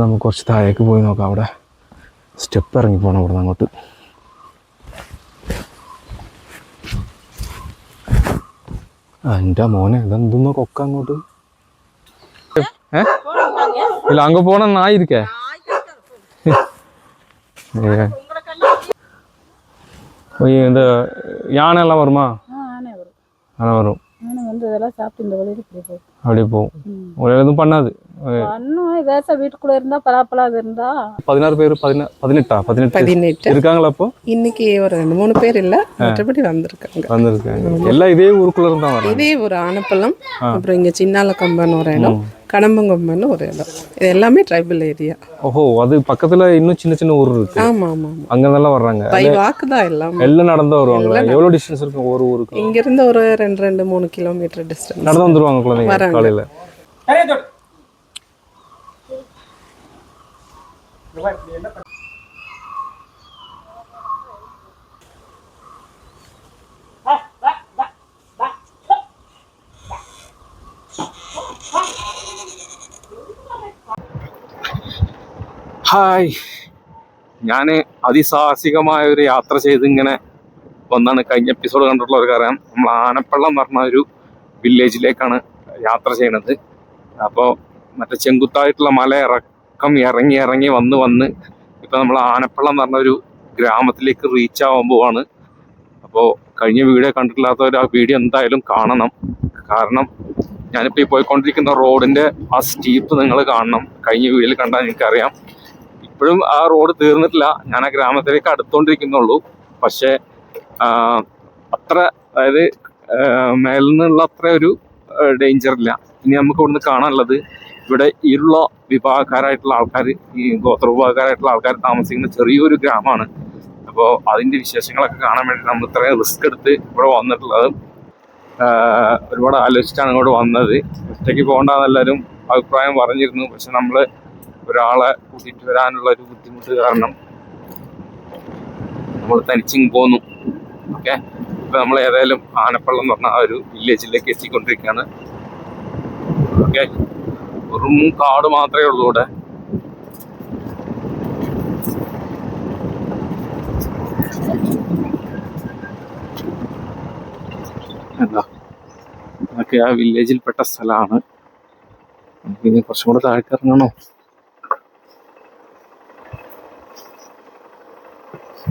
നമുക്ക് കുറച്ച് താഴേക്ക് പോയി നോക്കാം. അവിടെ സ്റ്റെപ്പ് ഇറങ്ങി പോകണം ഇവിടെ നിന്ന് അങ്ങോട്ട്. എൻ്റെ മോനെ ഇതെന്തെന്നോ കൊക്ക അങ്ങോട്ട്. ഇല്ല അങ്ങ് പോണെന്നായിരിക്കേ. இந்த யானைலாம் வருமா? யானை வரும். அப்படியே போகும். ஒரு எதுவும் பண்ணாது. வீட்டுக்குள்ள இருந்தா பலாப்பழம் இருந்தா 16 பேர் 18 இருக்காங்களா? அப்போ இன்னைக்கு ஒரு 2-3 பேர் இல்ல, மற்றபடி வந்திருக்காங்க. எல்லாம் இதே ஊருக்குள்ள இருந்தா வராங்க. இதே ஒரு ஆனப்பள்ளம், அப்புறம் இங்க சின்னால கம்பன் ஒரு இடம், கடம்பங்கொம்பன்னு ஒரு இடம். இது எல்லாமே ட்ரைபல் ஏரியா. ஓஹோ, அது பக்கத்துல இன்னும் சின்ன சின்ன ஊர் இருக்கு. ஆமா ஆமா, அங்கெல்லாம் வர்றாங்க. பை வாக்கு தான் எல்லாம். எல்லாம் நடந்து வருவாங்க. எவ்வளவு டிஸ்டன்ஸ் இருக்கும் ஒரு ஊருக்கு? இங்க இருந்து ஒரு 2-3 கிலோமீட்டர் டிஸ்டன்ஸ் நடந்து வந்துருவாங்க குழந்தைங்க காலையில. ഹായ്, ഞാൻ അതിസാഹസികമായ ഒരു യാത്ര ചെയ്ത് ഇങ്ങനെ വന്നാണ്. കഴിഞ്ഞ എപ്പിസോഡ് കണ്ടിട്ടുള്ളവർക്കറിയാം, നമ്മൾ ആനപ്പള്ളം എന്ന് പറഞ്ഞ ഒരു വില്ലേജിലേക്കാണ് യാത്ര ചെയ്യണത്. അപ്പോൾ മറ്റേ ചെങ്കുത്തായിട്ടുള്ള മല ഇറങ്ങി വന്ന് ഇപ്പം നമ്മൾ ആനപ്പള്ളം എന്ന് പറഞ്ഞ ഒരു ഗ്രാമത്തിലേക്ക് റീച്ച് ആവാൻ പോവാണ്. അപ്പോൾ കഴിഞ്ഞ വീഡിയോ കണ്ടിട്ടില്ലാത്തവർ ആ വീഡിയോ എന്തായാലും കാണണം. കാരണം ഞാനിപ്പോൾ ഈ പോയിക്കൊണ്ടിരിക്കുന്ന റോഡിൻ്റെ ആ സ്റ്റീപ്പ് നിങ്ങൾ കാണണം. കഴിഞ്ഞ വീഡിയോയിൽ കണ്ടാൽ എനിക്കറിയാം. ഇപ്പോഴും ആ റോഡ് തീർന്നിട്ടില്ല. ഞാൻ ആ ഗ്രാമത്തിലേക്ക് അടുത്തോണ്ടിരിക്കുന്നുള്ളൂ. പക്ഷേ അത്ര, അതായത് മേലിൽ നിന്നുള്ള അത്ര ഒരു ഡേഞ്ചർ ഇല്ല. ഇനി നമുക്ക് ഇവിടുന്ന് കാണാനുള്ളത്, ഇവിടെ ഇരുള വിഭാഗക്കാരായിട്ടുള്ള ആൾക്കാർ, ഈ ഗോത്ര വിഭാഗക്കാരായിട്ടുള്ള ആൾക്കാർ താമസിക്കുന്ന ചെറിയൊരു ഗ്രാമമാണ്. അപ്പോൾ അതിൻ്റെ വിശേഷങ്ങളൊക്കെ കാണാൻ വേണ്ടി നമ്മൾ ഇത്രയും റിസ്ക് എടുത്ത് ഇവിടെ വന്നിട്ടുള്ളത്. ഒരുപാട് ആലോചിച്ചിട്ടാണ് ഇങ്ങോട്ട് വന്നത്. ഒറ്റയ്ക്ക് പോകണ്ടെന്നെല്ലാവരും അഭിപ്രായം പറഞ്ഞിരുന്നു. പക്ഷെ നമ്മൾ ഒരാളെ കൂട്ടിയിട്ട് വരാനുള്ള ഒരു ബുദ്ധിമുട്ട് കാരണം നമ്മൾ തനിച്ചിങ് പോന്നു. ഓക്കെ, ഇപ്പം നമ്മൾ ഏതായാലും ആനപ്പള്ളം എന്ന് പറഞ്ഞ ആ ഒരു വില്ലേജിലേക്ക് എത്തിക്കൊണ്ടിരിക്കുകയാണ്. ഓക്കെ, വെറും കാട് മാത്രമേ ഉള്ളൂ ഇവിടെ. എന്താ, അതൊക്കെ ആ വില്ലേജിൽപ്പെട്ട സ്ഥലമാണ്. നമുക്ക് ഇനി കുറച്ചും കൂടെ താഴേക്ക് ഇറങ്ങണോ?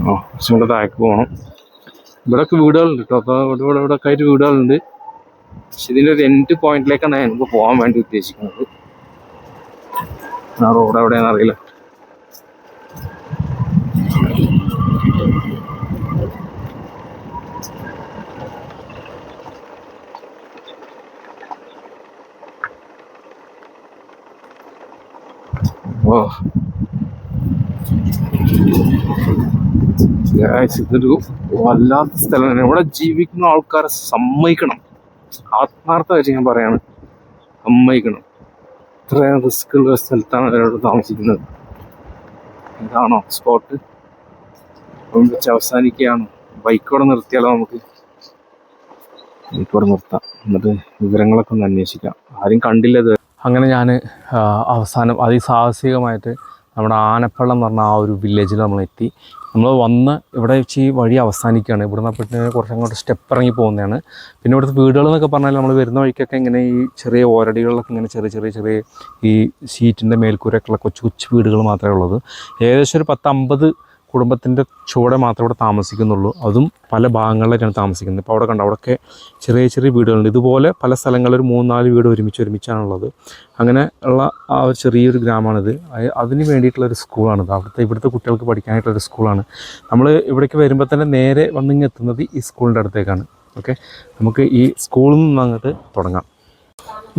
കുറച്ചും കൂടെ താഴേക്ക് പോകണം. ഇവിടെയൊക്കെ വീടുകളുണ്ട് കേട്ടോ. അപ്പോൾ ഇവിടെയൊക്കെ ആയിട്ട് വീടുകളുണ്ട്. പക്ഷെ ഇതിൻ്റെ ഒരു എൻഡ് പോയിന്റിലേക്കാണ് എനിക്ക് പോകാൻ വേണ്ടി ഉദ്ദേശിക്കുന്നത്. ആ റോഡ് എവിടെയാണെന്ന് അറിയില്ല. ഇതൊരു വല്ലാത്ത സ്ഥലം തന്നെ. ഇവിടെ ജീവിക്കുന്ന ആൾക്കാരെ സമ്മതിക്കണം. ആത്മാർത്ഥമായിട്ട് ഞാൻ പറയാണ്, സമ്മതിക്കണം. ഇത്രയും റിസ്ക് ഉള്ള സ്ഥലത്താണ് അവരോട് താമസിക്കുന്നത്. ഇതാണോ സ്പോട്ട്? വെച്ച് അവസാനിക്കുകയാണോ? ബൈക്കോടെ നിർത്തിയാലോ? നമുക്ക് ബൈക്കോടെ നിർത്താം, എന്നിട്ട് വിവരങ്ങളൊക്കെ ഒന്ന് അന്വേഷിക്കാം. ആരും കണ്ടില്ലത്. അങ്ങനെ ഞാൻ അവസാനം അതിസാഹസികമായിട്ട് നമ്മുടെ ആനപ്പള്ളം എന്ന് പറഞ്ഞ ആ ഒരു വില്ലേജിൽ നമ്മൾ എത്തി. നമ്മൾ വന്ന് ഇവിടെ വെച്ച് ഈ വഴി അവസാനിക്കുകയാണ്. ഇവിടുന്ന് അപ്പോഴത്തേന് കുറച്ച് അങ്ങോട്ട് സ്റ്റെപ്പ് ഇറങ്ങി പോകുന്നതാണ്. പിന്നെ ഇവിടുത്തെ വീടുകൾ എന്നൊക്കെ പറഞ്ഞാൽ നമ്മൾ വരുന്ന വഴിക്കൊക്കെ ഇങ്ങനെ ഈ ചെറിയ ഓരടികളിലൊക്കെ ഇങ്ങനെ ചെറിയ ഈ ഷീറ്റിൻ്റെ മേൽക്കൂരൊക്കെയുള്ള കൊച്ചു വീടുകൾ മാത്രമേ ഉള്ളത്. ഏകദേശം ഒരു 10-50 കുടുംബത്തിൻ്റെ ചുവടെ മാത്രമേ ഇവിടെ താമസിക്കുന്നുള്ളൂ. അതും പല ഭാഗങ്ങളിലായിട്ടാണ് താമസിക്കുന്നത്. ഇപ്പോൾ അവിടെ കണ്ട അവിടെയൊക്കെ ചെറിയ വീടുകളുണ്ട്. ഇതുപോലെ പല സ്ഥലങ്ങളിൽ ഒരു 3-4 വീട് ഒരുമിച്ചാണുള്ളത്. അങ്ങനെ ഉള്ള ആ ഒരു ചെറിയൊരു ഗ്രാമമാണിത്. അതിന് വേണ്ടിയിട്ടുള്ളൊരു സ്കൂളാണിത്. ഇവിടുത്തെ കുട്ടികൾക്ക് പഠിക്കാനായിട്ടുള്ളൊരു സ്കൂളാണ്. നമ്മൾ ഇവിടേക്ക് വരുമ്പോൾ തന്നെ നേരെ വന്നിങ്ങ് എത്തുന്നത് ഈ സ്കൂളിൻ്റെ അടുത്തേക്കാണ്. ഓക്കെ, നമുക്ക് ഈ സ്കൂളിൽ നിന്ന് അങ്ങോട്ട് തുടങ്ങാം.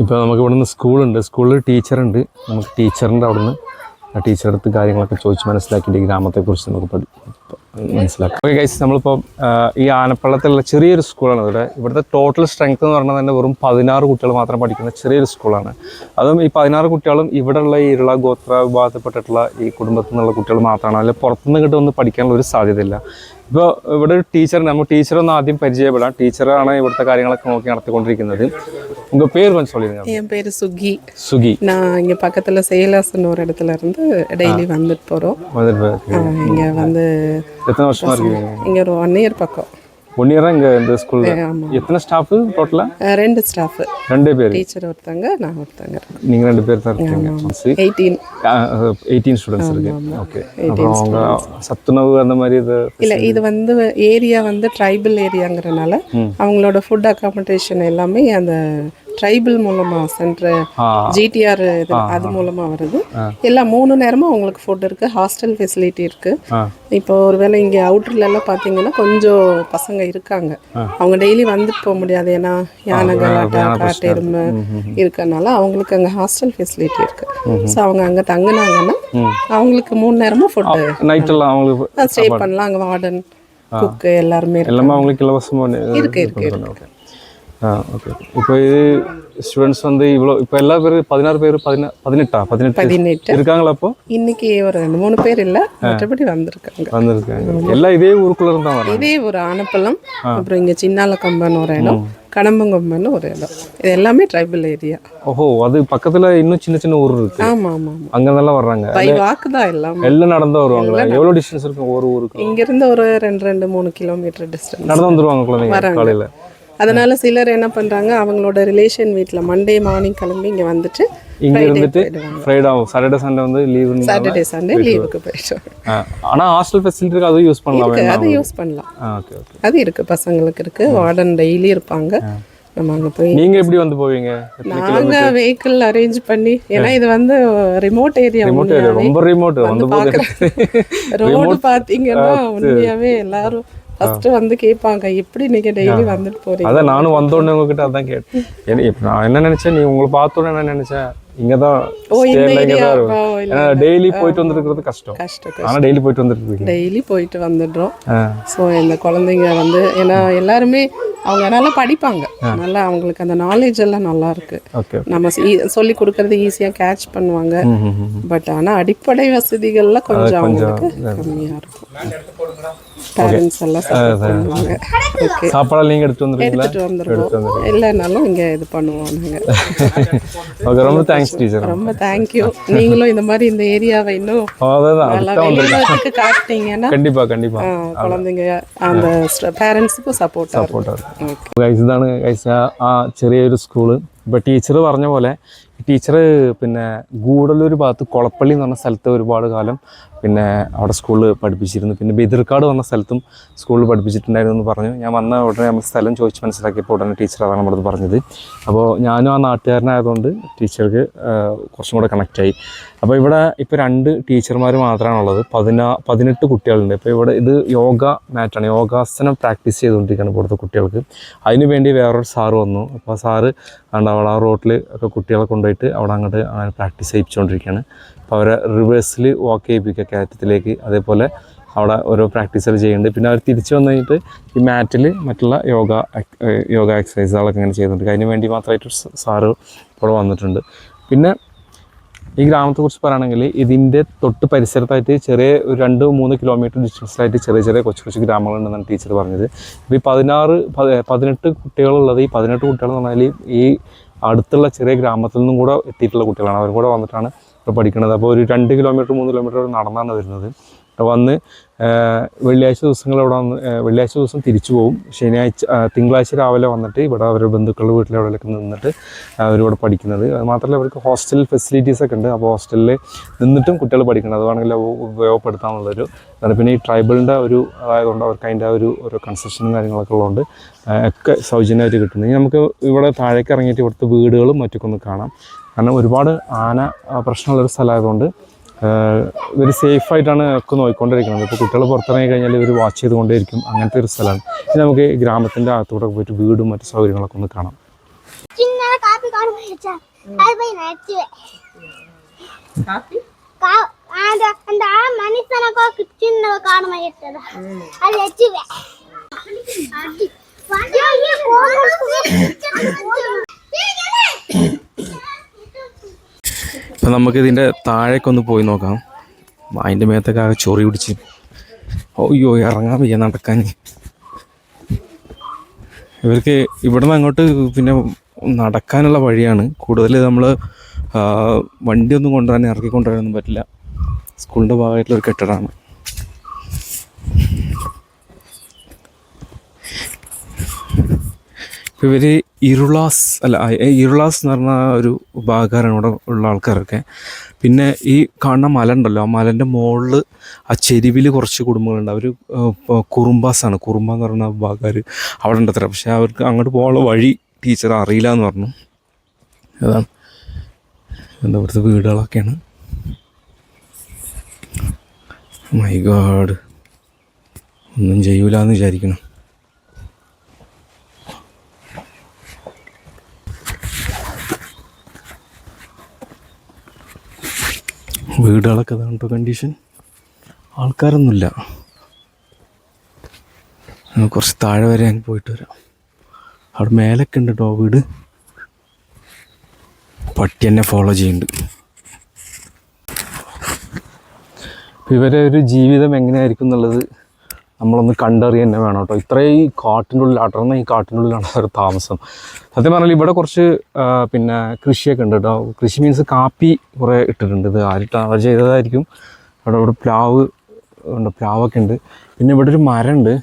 ഇപ്പോൾ നമുക്ക് ഇവിടെ നിന്ന് സ്കൂളുണ്ട്. സ്കൂളിൽ ടീച്ചറുണ്ട്. നമുക്ക് ടീച്ചറിൻ്റെ അവിടെ നിന്ന് ടീച്ചറുടെ അടുത്ത് കാര്യങ്ങളൊക്കെ ചോദിച്ച് മനസ്സിലാക്കിയിട്ട് ഈ ഗ്രാമത്തെക്കുറിച്ച് നമുക്ക് മനസ്സിലാക്കാം. ഓക്കെ ഗൈസ്, നമ്മളിപ്പോൾ ഈ ആനപ്പള്ളത്തിലുള്ള ചെറിയൊരു സ്കൂളാണ് ഇവിടുത്തെ ടോട്ടൽ സ്ട്രെങ്ത് എന്ന് പറഞ്ഞാൽ തന്നെ വെറും 16 കുട്ടികൾ മാത്രം പഠിക്കുന്ന ചെറിയൊരു സ്കൂളാണ്. അതും ഈ 16 കുട്ടികളും ഇവിടെയുള്ള ഈ ഇരുള ഗോത്ര വിഭാഗത്തിൽപ്പെട്ടിട്ടുള്ള ഈ കുടുംബത്തിൽ നിന്നുള്ള കുട്ടികൾ മാത്രമാണ്. അല്ലെങ്കിൽ പുറത്തുനിന്ന് ഇങ്ങോട്ട് വന്ന് പഠിക്കാനുള്ള ഒരു സാധ്യതയില്ല. ഇപ്പോൾ ഇവിടെ ഒരു ടീച്ചർ, നമ്മൾ ടീച്ചറൊന്ന് ആദ്യം പരിചയപ്പെടാം. ടീച്ചറാണ് ഇവിടുത്തെ കാര്യങ്ങളൊക്കെ നോക്കി நடத்திக்கொண்டிருக்கிறது. உங்கள் பேர் கொஞ்சம் சொல்லிடுங்க. என் பேர் சுகி. சுகி. நான் இங்கே பக்கத்தில் சேலாஸ்ன்னு ஒரு இடத்துல இருந்து டெய்லி வந்துட்டு போகிறோம். இங்கே வந்து எத்தனை வருஷமா இருக்கீங்க? இங்கே ஒரு 1 year பக்கம். 1 year இங்கே இந்த ஸ்கூலில் எத்தனை ஸ்டாஃபு டோட்டலாக? 2 ஸ்டாஃபு. 2 பேர். டீச்சர் ஒருத்தங்க, நான் ஒருத்தங்க. நீங்கள் 2 பேர் தான் இருக்கீங்க. 18 ஸ்டூடெண்ட்ஸ் இருக்கு. ஓகே. அப்புறம் அவங்க சத்துணவு அந்த மாதிரி இது இல்லை, இது வந்து ஏரியா வந்து ட்ரைபல் ஏரியாங்கிறனால அவங்களோட ஃபுட் அக்காமடேஷன் எல்லாமே அந்த ட்ரைபல் மூலமா சென்டர் ஜிடிஆர் அது மூலமா வருது. எல்லாம் 3 நேரமும் அவங்களுக்கு ஃபுட் இருக்கு, ஹாஸ்டல் ஃபெசிலிட்டி இருக்கு. இப்போ ஒருவேளை இங்கே அவுட்டர்ல எல்லாம் பார்த்தீங்கன்னா கொஞ்சம் பசங்க இருக்காங்க, அவங்க டெய்லி வந்துட்டு போக முடியாது, ஏன்னா யானை கலாட்டா காட்டெருமை இருக்கனால அவங்களுக்கு அங்கே ஹாஸ்டல் ஃபெசிலிட்டி இருக்கு. ஸோ அவங்க அங்கே தங்கினாங்கன்னா அவங்களுக்கு 3 நேரமும் ஃபுட்டு நைட்டெல்லாம் அவங்களுக்கு ஸ்டே பண்ணலாம். அங்கே வார்டன், குக்கு எல்லாருமே அவங்களுக்கு இலவசமாக இருக்கு. ஓகே. இப்போ இது ஸ்டூடெண்ட்ஸ் வந்து இவ்வளோ இப்போ எல்லா பேரும் 16 பேர் 18 இருக்காங்களா? அப்போ இன்னைக்கு ஒரு 2-3 பேர் இல்லை, மற்றபடி வந்திருக்காங்க. எல்லாம் இதே ஊருக்குள்ள இருந்தா வராங்க. இதே ஒரு ஆனப்பள்ளம், அப்புறம் இங்கே சின்னாலக்கம்பன்னு ஒரு இடம், கடம்பங்கொம்பன்னு ஒரு இடம். இது எல்லாமே ட்ரைபல் ஏரியா. ஓஹோ, அது பக்கத்துல இன்னும் சின்ன சின்ன ஊர் இருக்கு. ஆமா ஆமா, அங்கெல்லாம் வர்றாங்க. பை வாக்கு தான் எல்லாம் நடந்து வருவாங்க. எவ்வளோ டிஸ்டன்ஸ் இருக்கும் ஒரு ஊருக்கு? இங்கிருந்து ஒரு 2-3 கிலோமீட்டர் டிஸ்டன்ஸ் நடந்து வந்துருவாங்க குழந்தைங்க காலையில. அதனால சிலர் என்ன பண்றாங்க, அவங்களோட ரிலேஷன் வீட்டில் மண்டே மார்னிங் கிளம்பி இங்கே வந்துட்டு இங்க இருந்துட்டு ஃப்ரைடே சாட்டர்டே சண்டே வந்து லீவ், சாட்டர்டே சண்டே லீவுக்கு போயிடுவாங்க. ஆனா ஹாஸ்டல் ஃபெசிலிட்டி இருக்கு, அது யூஸ் பண்ணலாம். அது யூஸ் பண்ணலாம். ஓகே ஓகே, அது இருக்கு, பசங்களுக்கு இருக்கு, வார்டன் டெய்லி இருப்பாங்க. நம்ம அங்கே போய் நீங்க எப்படி வந்து போவீங்க? நாங்க வெஹிக்கிள் அரேஞ்ச் பண்ணி, ஏன்னா இது வந்து ரிமோட் ஏரியா, ரொம்ப ரிமோட். வந்து ரோடு பாத்தீங்கன்னா உண்மையாவே எல்லாரும் ஃபர்ஸ்ட் வந்து கேட்பாங்க, எப்படி நீங்க டெய்லி வந்துட்டு போறீங்க? அதான் நானும் வந்தோடனே உங்ககிட்ட அதான் கேட்டேன். நான் என்ன நினைச்சேன், நீ உங்களை பார்த்தோன்னே என்ன நினைச்சேன், இங்கதான் டெய்லி போயிட்டு வந்துருக்கிறது கஷ்டம். ஆனா டெய்லி போயிட்டு வந்துருக்கு, டெய்லி போயிட்டு வந்துடுறோம். ஸோ இந்த குழந்தைங்க வந்து, ஏன்னா எல்லாருமே அவங்க நல்லா படிப்பாங்க, நல்லா அவங்களுக்கு அந்த நாலேஜ் எல்லாம் நல்லா இருக்கு. நம்ம சொல்லி கொடுக்கறது ஈஸியா கேட்ச் பண்ணுவாங்க. பட் ஆனா அடிப்படை வசதிகள்லாம் கொஞ்சம் அவங்களுக்கு கம்மியா இருக்கும். பேரண்ட்ஸ் எல்லாம் சாப்பாடு நீங்க எடுத்துட்டு வந்துருவோம், இல்லைனாலும் இங்க இது பண்ணுவோம் நாங்க. ரொம்ப தேங்க்ஸ் டீச்சர், ரொம்ப தேங்க்யூ. நீங்களும் இந்த மாதிரி இந்த ஏரியாவை இன்னும் வெளியிடத்துக்கு காட்டினீங்கன்னா கண்டிப்பா கண்டிப்பா குழந்தைங்க அந்த பேரண்ட்ஸுக்கும் സപ്പോർട്ടാ இருக்கும். ഇതാണ് ചെറിയൊരു സ്കൂള്. ഇപ്പോൾ ടീച്ചർ പറഞ്ഞ പോലെ ടീച്ചർ പിന്നെ ഗൂഡല്ലൂർ ഭാഗത്ത് കൊളപ്പള്ളി എന്ന് പറഞ്ഞ സ്ഥലത്ത് ഒരുപാട് കാലം പിന്നെ അവിടെ സ്കൂളിൽ പഠിപ്പിച്ചിരുന്നു. പിന്നെ ബെതിർക്കാട് പറഞ്ഞ സ്ഥലത്തും സ്കൂളിൽ പഠിപ്പിച്ചിട്ടുണ്ടായിരുന്നു എന്ന് പറഞ്ഞു. ഞാൻ വന്ന ഉടനെ നമ്മൾ സ്ഥലം ചോദിച്ച് മനസ്സിലാക്കിയപ്പോൾ ഉടനെ ടീച്ചർ അതാണ് നമ്മുടെ പറഞ്ഞത്. അപ്പോൾ ഞാനും ആ നാട്ടുകാരനായതുകൊണ്ട് ടീച്ചർക്ക് കുറച്ചും കൂടെ കണക്റ്റായി. അപ്പോൾ ഇവിടെ ഇപ്പോൾ 2 ടീച്ചർമാർ മാത്രമാണുള്ളത്, 18 കുട്ടികളുണ്ട്. ഇപ്പോൾ ഇവിടെ ഇത് യോഗ മാറ്റാണ്, യോഗാസനം പ്രാക്ടീസ് ചെയ്തുകൊണ്ടിരിക്കുകയാണ് ഇവിടുത്തെ കുട്ടികൾക്ക്. അതിന് വേണ്ടി വേറൊരു സാറ് വന്നു. അപ്പോൾ ആ സാറ് അവിടെ ആ റോട്ടിൽ ഒക്കെ കുട്ടികളെ കൊണ്ടുപോയിട്ട് അവിടെ അങ്ങോട്ട് പ്രാക്ടീസ് ചെയ്യിച്ചുകൊണ്ടിരിക്കുകയാണ്. അപ്പോൾ അവരെ റിവേഴ്സിൽ വാക്ക് ചെയ്യിപ്പിക്കുക കയറ്റത്തിലേക്ക്, അതേപോലെ അവിടെ ഓരോ പ്രാക്ടീസുകൾ ചെയ്യുന്നുണ്ട്. പിന്നെ അവർ തിരിച്ചു വന്നു കഴിഞ്ഞിട്ട് ഈ മാറ്റിൽ മറ്റുള്ള യോഗ എക്സസൈസുകളൊക്കെ ഇങ്ങനെ ചെയ്യുന്നുണ്ട്. അതിന് വേണ്ടി മാത്രമായിട്ട് സാറ് ഇവിടെ വന്നിട്ടുണ്ട്. പിന്നെ ഈ ഗ്രാമത്തെക്കുറിച്ച് പറയുകയാണെങ്കിൽ ഇതിൻ്റെ തൊട്ട് പരിസരത്തായിട്ട് ചെറിയ ഒരു 2-3 കിലോമീറ്റർ ഡിസ്റ്റൻസിലായിട്ട് ചെറിയ ചെറിയ കൊച്ചു ഗ്രാമങ്ങളുണ്ടെന്നാണ് ടീച്ചർ പറഞ്ഞത്. ഇപ്പോൾ ഈ 18 കുട്ടികളുള്ളത്, ഈ 18 കുട്ടികളെന്ന് പറഞ്ഞാൽ ഈ അടുത്തുള്ള ചെറിയ ഗ്രാമത്തിൽ നിന്നും കൂടെ എത്തിയിട്ടുള്ള കുട്ടികളാണ്. അവരും കൂടെ വന്നിട്ടാണ് ഇപ്പോൾ പഠിക്കുന്നത്. അപ്പോൾ ഒരു 2 കിലോമീറ്റർ 3 കിലോമീറ്റർ നടന്നാണ് വരുന്നത്. വന്ന് വെള്ളിയാഴ്ച ദിവസങ്ങൾ ഇവിടെ വന്ന് വെള്ളിയാഴ്ച ദിവസം തിരിച്ചു പോകും. തിങ്കളാഴ്ച രാവിലെ വന്നിട്ട് ഇവിടെ അവരുടെ ബന്ധുക്കളുടെ വീട്ടിലെവിടെയൊക്കെ നിന്നിട്ട് അവരിവിടെ പഠിക്കുന്നത്. അത് മാത്രമല്ല അവർക്ക് ഹോസ്റ്റൽ ഫെസിലിറ്റീസൊക്കെ ഉണ്ട്. അപ്പോൾ ഹോസ്റ്റലിൽ നിന്നിട്ടും കുട്ടികൾ പഠിക്കുന്നത്, അത് വേണമെങ്കിൽ ഉപയോഗപ്പെടുത്താമെന്നുള്ളൊരു ഇതാണ്. പിന്നെ ഈ ട്രൈബലിൻ്റെ ഒരു അതായതുകൊണ്ട് അവർക്ക് അതിൻ്റെ ഓരോ കൺസ്ട്രക്ഷനും കാര്യങ്ങളൊക്കെ ഉള്ളതുകൊണ്ട് ഒക്കെ സൗജന്യമായിട്ട് കിട്ടുന്നത്. നമുക്ക് ഇവിടെ താഴേക്ക് ഇറങ്ങിയിട്ട് ഇവിടുത്തെ വീടുകളും മറ്റൊക്കെ ഒന്ന് കാണാം. കാരണം ഒരുപാട് ആന പ്രശ്നമുള്ളൊരു സ്ഥലമായതുകൊണ്ട് ഇവർ സേഫായിട്ടാണ് ഒക്കെ നോക്കിക്കൊണ്ടിരിക്കുന്നത്. ഇപ്പോൾ കുട്ടികൾ പുറത്തിറങ്ങി കഴിഞ്ഞാൽ ഇവർ വാച്ച് ചെയ്തുകൊണ്ടേയിരിക്കും. അങ്ങനത്തെ ഒരു സ്ഥലമാണ്. ഇനി നമുക്ക് ഈ ഗ്രാമത്തിൻ്റെ അകത്തൂടെ പോയിട്ട് വീടും മറ്റു സൗകര്യങ്ങളൊക്കെ ഒന്ന് കാണാം. അപ്പം നമുക്കിതിൻ്റെ താഴേക്കൊന്ന് പോയി നോക്കാം. അതിൻ്റെ മേത്തൊക്കെ ആകെ ചൊറി പിടിച്ച് അയ്യോ ഇറങ്ങാൻ വയ്യ നടക്കാൻ. ഇവർക്ക് ഇവിടെ നിന്ന് അങ്ങോട്ട് പിന്നെ നടക്കാനുള്ള വഴിയാണ് കൂടുതൽ. നമ്മൾ വണ്ടിയൊന്നും കൊണ്ടുവരാൻ ഇറക്കി കൊണ്ടുവരാനൊന്നും പറ്റില്ല. സ്കൂളിൻ്റെ ഭാഗമായിട്ടുള്ളൊരു കെട്ടിടമാണ്. ഇപ്പോൾ ഇവർ ഇരുളാസ് എന്ന് പറഞ്ഞ ഒരു ഭാഗക്കാരാണ് ഇവിടെ ഉള്ള ആൾക്കാരൊക്കെ. പിന്നെ ഈ കാണുന്ന മല ഉണ്ടല്ലോ, ആ മലൻ്റെ മുകളിൽ ആ ചെരുവിൽ കുറച്ച് കുടുംബങ്ങളുണ്ട്. അവർ കുറുമ്പാസാണ്. കുറുമ്പ എന്ന് പറയുന്ന ഭാഗക്കാർ അവിടെ ഉണ്ട് അത്ര. പക്ഷേ അവർക്ക് അങ്ങോട്ട് പോകാനുള്ള വഴി ടീച്ചർ അറിയില്ല എന്ന് പറഞ്ഞു. അതാണ് എന്താ ഇവിടുത്തെ വീടുകളൊക്കെയാണ്. മൈ ഗോഡ്, ഒന്നും ചെയ്യൂല എന്ന് വിചാരിക്കണം. വീടുകളൊക്കെ അതാണ് ഇപ്പോൾ കണ്ടീഷൻ. ആൾക്കാരൊന്നുമില്ല. കുറച്ച് താഴെ വരെ ഞാൻ പോയിട്ട് വരാം. അവിടെ മേലൊക്കെ ഉണ്ട് കേട്ടോ വീട്. പട്ടി എന്നെ ഫോളോ ചെയ്യുന്നുണ്ട്. ഇവരെ ഒരു ജീവിതം എങ്ങനെയായിരിക്കും എന്നുള്ളത് നമ്മളൊന്ന് കണ്ടറിയ തന്നെ വേണം കേട്ടോ. ഇത്രയും കാട്ടിൻ്റെ ഉള്ളിൽ, അടർന്ന ഈ കാട്ടിൻ്റെ ഉള്ളിലാണ് അവർ താമസം. സത്യം പറഞ്ഞാൽ ഇവിടെ കുറച്ച് പിന്നെ കൃഷിയൊക്കെ ഉണ്ട് കേട്ടോ. കൃഷി മീൻസ് കാപ്പി കുറേ ഇട്ടിട്ടുണ്ട്. ഇത് അവർ ചെയ്തതായിരിക്കും. ഇവിടെ പ്ലാവ് ഉണ്ട്, പ്ലാവൊക്കെ ഉണ്ട്. പിന്നെ ഇവിടെ ഒരു മരമുണ്ട്.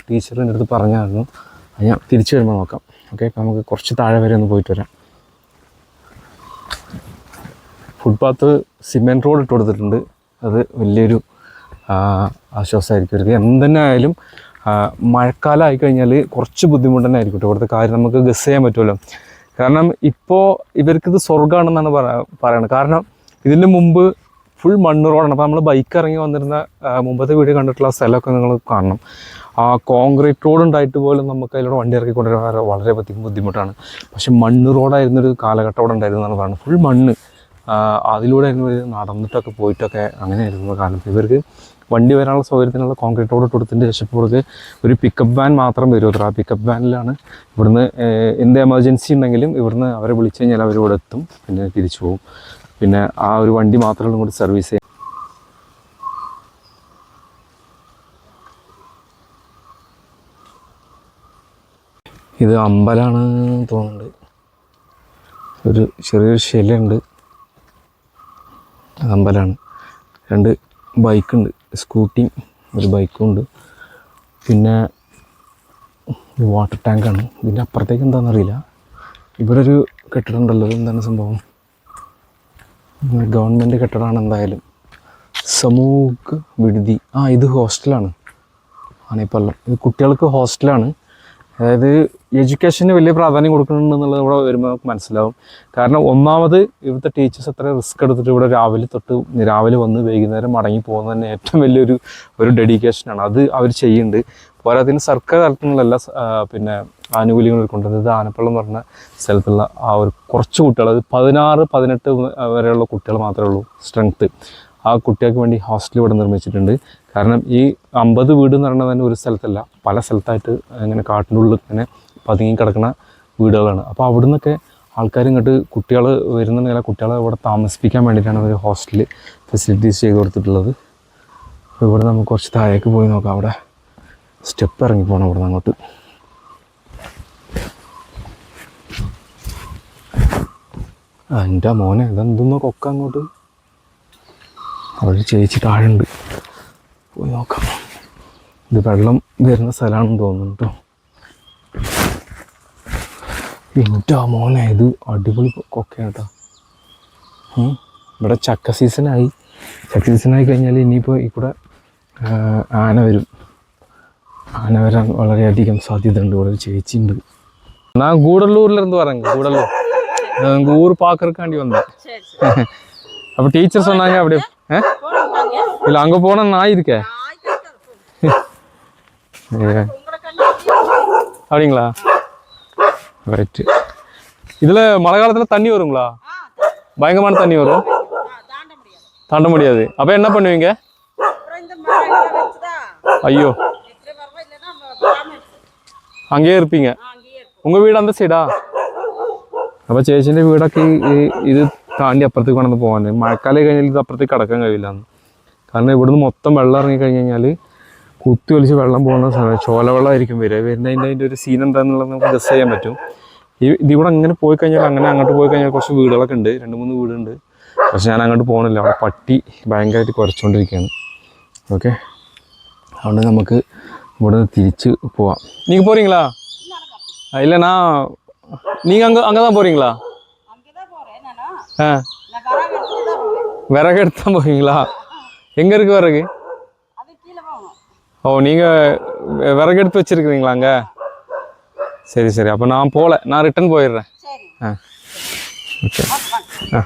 ടീച്ചറിൻ്റെ അടുത്ത് പറഞ്ഞായിരുന്നു. അത് ഞാൻ തിരിച്ചു വരുമ്പോൾ നോക്കാം. ഓക്കെ, അപ്പോൾ നമുക്ക് കുറച്ച് താഴെ വരെ ഒന്ന് പോയിട്ട് വരാം. ഫുട്പാത്ത് സിമെൻറ്റ് റോഡ് ഇട്ട് കൊടുത്തിട്ടുണ്ട്. അത് വലിയൊരു ആശ്വാസമായിരിക്കും ഇവർക്ക്. എന്തെന്നെ ആയാലും മഴക്കാലം ആയിക്കഴിഞ്ഞാൽ കുറച്ച് ബുദ്ധിമുട്ട് തന്നെ ആയിരിക്കും കേട്ടോ. ഇവിടുത്തെ കാര്യം നമുക്ക് ഗസ് ചെയ്യാൻ പറ്റുമല്ലോ. കാരണം ഇപ്പോൾ ഇവർക്കിത് സ്വർഗ്ഗമാണെന്നാണ് പറയുന്നത്. കാരണം ഇതിന് മുമ്പ് ഫുൾ മണ്ണ് റോഡാണ്. അപ്പോൾ നമ്മൾ ബൈക്ക് ഇറങ്ങി വന്നിരുന്ന മുമ്പത്തെ വീഡിയോ കണ്ടിട്ടുള്ള സ്ഥലമൊക്കെ നിങ്ങൾ കാണണം. ആ കോൺക്രീറ്റ് റോഡ് ഉണ്ടായിട്ട് പോലും നമുക്ക് അതിലൂടെ വണ്ടി ഇറക്കിക്കൊണ്ടുവരാൻ വളരെ ബുദ്ധിമുട്ടാണ്. പക്ഷെ മണ്ണ് റോഡായിരുന്നൊരു കാലഘട്ടം അവിടെ ഉണ്ടായിരുന്നു എന്നാണ് പറയുന്നത്. ഫുൾ മണ്ണ്. അതിലൂടെ ആയിരുന്നു നടന്നിട്ടൊക്കെ പോയിട്ടൊക്കെ അങ്ങനെയായിരുന്നു കാലത്ത്. ഇവർക്ക് വണ്ടി വരാനുള്ള സൗകര്യത്തിനുള്ള കോൺക്രീറ്റ് റോഡ് കൊടുത്തതിൻ്റെ ശേഷം ഇവർക്ക് ഒരു പിക്കപ്പ് വാൻ മാത്രം വരും. ആ പിക്കപ്പ് വാനിലാണ് ഇവിടുന്ന് എന്ത് എമർജൻസി ഉണ്ടെങ്കിലും ഇവിടുന്ന് അവരെ വിളിച്ചു കഴിഞ്ഞാൽ അവർ ഇവിടെ എത്തും. പിന്നെ തിരിച്ചു പോകും. പിന്നെ ആ ഒരു വണ്ടി മാത്രമേ ഇങ്ങോട്ട് സർവീസ് ചെയ്യാം. ഇത് അമ്പലമാണ് തോന്നുന്നുണ്ട്. ഒരു ചെറിയൊരു ശിലയുണ്ട്. അത് അമ്പലമാണ്. 2 ബൈക്കുണ്ട്, സ്കൂട്ടിയും ഒരു ബൈക്കും ഉണ്ട്. പിന്നെ വാട്ടർ ടാങ്കാണ്. ഇതിൻ്റെ അപ്പുറത്തേക്ക് എന്താണെന്നറിയില്ല. ഇവിടെ ഒരു കെട്ടിടം ഉണ്ടല്ലോ, എന്താണ് സംഭവം? ഗവൺമെൻറ് കെട്ടിടമാണ് എന്തായാലും. സമൂഹ വിടുതി. ഇത് ഹോസ്റ്റലാണ്. ആണിപ്പല്ലം. ഇത് കുട്ടികൾക്ക് ഹോസ്റ്റലാണ്. അതായത് എഡ്യൂക്കേഷന് വലിയ പ്രാധാന്യം കൊടുക്കുന്നുണ്ടെന്നുള്ളത് ഇവിടെ വരുമ്പോൾ നമുക്ക് മനസ്സിലാവും. കാരണം ഒന്നാമത് ഇവിടുത്തെ ടീച്ചേഴ്സ് അത്ര റിസ്ക് എടുത്തിട്ട് ഇവിടെ രാവിലെ വന്ന് വൈകുന്നേരം മടങ്ങി പോകുന്നത് തന്നെ ഏറ്റവും വലിയൊരു ഡെഡിക്കേഷനാണ്. അത് അവർ ചെയ്യുന്നുണ്ട്. പോരാത്തതിന് സർക്കാർ തലത്തിൽ നിന്നുള്ള പിന്നെ ആനുകൂല്യങ്ങൾ കൊണ്ടുവന്നത്. ഇത് ആനപ്പള്ളം എന്ന് പറഞ്ഞ സ്ഥലത്തുള്ള ആ ഒരു കുറച്ച് കുട്ടികൾ, അത് 16-18 വരെയുള്ള കുട്ടികൾ മാത്രമേ ഉള്ളൂ സ്ട്രെങ്ത്ത്. ആ കുട്ടികൾക്ക് വേണ്ടി ഹോസ്റ്റൽ ഇവിടെ നിർമ്മിച്ചിട്ടുണ്ട്. കാരണം ഈ 50 വീട് എന്ന് പറയുന്നത് തന്നെ ഒരു സ്ഥലത്തല്ല, പല സ്ഥലത്തായിട്ട് ഇങ്ങനെ കാട്ടിൻ്റെ ഉള്ളിൽ ഇങ്ങനെ പതുങ്ങി കിടക്കുന്ന വീടുകളാണ്. അപ്പോൾ അവിടെ നിന്നൊക്കെ ആൾക്കാർ ഇങ്ങോട്ട് കുട്ടികൾ വരുന്നുണ്ടെങ്കിൽ കുട്ടികളെ ഇവിടെ താമസിപ്പിക്കാൻ വേണ്ടിയിട്ടാണ് ഒരു ഹോസ്റ്റൽ ഫെസിലിറ്റീസ് ചെയ്ത് കൊടുത്തിട്ടുള്ളത്. അപ്പോൾ ഇവിടെ നമുക്ക് കുറച്ച് താഴേക്ക് പോയി നോക്കാം. അവിടെ സ്റ്റെപ്പ് ഇറങ്ങി പോകണം ഇവിടെ നിന്ന് അങ്ങോട്ട്. എൻ്റെ മോനെ ഇതെന്തൊന്നോ കൊക്ക അങ്ങോട്ട്. അവിടെ ചേച്ചി താഴെയുണ്ട്, പോയി നോക്കാം. ഇത് വെള്ളം വരുന്ന സ്ഥലമാണെന്ന് തോന്നുന്നു കേട്ടോ. എൻ്റെ മോനെ ഇത് അടിപൊളി കൊക്കയാണ് കേട്ടോ. ഇവിടെ ചക്ക സീസണായി കഴിഞ്ഞാൽ ഇനിയിപ്പോൾ ഈ കൂടെ ആന വരും. ആന വരാൻ വളരെയധികം സാധ്യത ഉണ്ട്. ഇവിടെ ഒരു ചേച്ചി ഉണ്ട്. நான் கூடலூர்லேருந்து வரேங்க. கூடலூர் எங்கள் ஊர் பார்க்கறக்காண்டி வந்தேன். அப்போ டீச்சர் சொன்னாங்க அப்படியே இல்லை அங்கே போனால் நாய் இருக்கே அப்படிங்களா? ரைட்டு. இதில் மழை காலத்தில் தண்ணி வருங்களா? பயங்கரமான தண்ணி வரும், தாண்ட முடியாது. அப்போ என்ன பண்ணுவீங்க? ஐயோ, அங்கேயே இருப்பீங்க. உங்கள் வீடு அந்த സൈഡാ? അപ്പോൾ ചേച്ചീൻ്റെ വീടൊക്കെ ഇത് താണ്ടി അപ്പുറത്തേക്ക് വേണമെന്ന് പോകാൻ. മഴക്കാലം കഴിഞ്ഞാൽ ഇത് അപ്പുറത്തേക്ക് കടക്കാൻ കഴിയില്ല. കാരണം ഇവിടുന്ന് മൊത്തം വെള്ളം ഇറങ്ങി കഴിഞ്ഞ് കഴിഞ്ഞാൽ കുത്തി ഒലിച്ച് വെള്ളം പോകുന്ന സമയം ചോലവെള്ളമായിരിക്കും വരുന്നതിൻ്റെ ഒരു സീൻ എന്താണെന്നുള്ളത് നമുക്ക് ഗസ് ചെയ്യാൻ പറ്റും. ഇതിവിടെ അങ്ങനെ പോയി കഴിഞ്ഞാൽ അങ്ങനെ അങ്ങോട്ട് പോയി കഴിഞ്ഞാൽ കുറച്ച് വീടുകളൊക്കെ ഉണ്ട്, 2-3 വീടുണ്ട്. പക്ഷെ ഞാൻ അങ്ങോട്ട് പോകണില്ല, അവിടെ പട്ടി ഭയങ്കരമായിട്ട് കുരച്ചുകൊണ്ടിരിക്കുകയാണ്. ഓക്കെ, അതുകൊണ്ട് നമുക്ക് ഇവിടെ നിന്ന് തിരിച്ച് പോവാം. நீங்க போகிறீங்களா? இல்லைண்ணா நீங்கள் அங்கே தான் போகிறீங்களா? ஆ, விறகு எடுத்து தான் போவீங்களா? எங்கே இருக்குது விறகு? ஓ, நீங்கள் விறகு எடுத்து வச்சுருக்கிறீங்களா அங்கே? சரி சரி, அப்போ நான் போகல, நான் ரிட்டன் போயிடுறேன். ஆ ஓகே. ஆ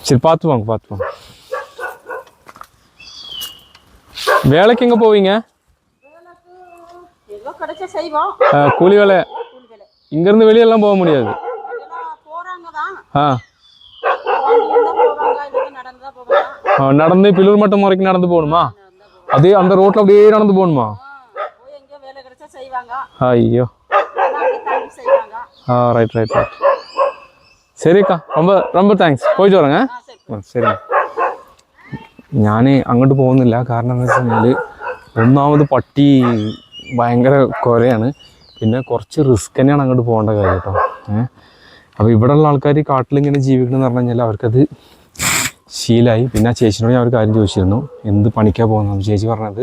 சரி, பார்த்து வாங்க. வேலைக்கு எங்கே போவீங்க? கூலி வேலை. இங்கேருந்து வெளியெல்லாம் போக முடியாது. ஆ, நடந்து பில்லூர் மட்டும் வரைக்கும் நடந்து போகணுமா? அதே அந்த ரோட்டில் அப்படியே நடந்து போகணுமா? ஐயோ, ஆ ரைட். சரிக்கா, ரொம்ப താങ്ക്സ്. പോയിട്ട് വരാങ്ങ. ശരി. ഞാൻ അങ്ങോട്ട് പോകുന്നില്ല, കാരണം എന്താ വെച്ച് കഴിഞ്ഞാൽ ഒന്നാമത് പട്ടി ഭയങ്കര കുരയാണ്, പിന്നെ കുറച്ച് റിസ്ക് തന്നെയാണ് അങ്ങോട്ട് പോകേണ്ട കാര്യം കേട്ടോ. അപ്പോൾ ഇവിടെയുള്ള ആൾക്കാർ കാട്ടിലിങ്ങനെ ജീവിക്കണമെന്ന് പറഞ്ഞു കഴിഞ്ഞാൽ അവർക്കത് ശീലമായി. പിന്നെ ആ ചേച്ചിനോട് ഞാൻ ഒരു കാര്യം ചോദിച്ചിരുന്നു, എന്ത് പണിക്കാണ് പോകുന്നത്? ചേച്ചി പറഞ്ഞത്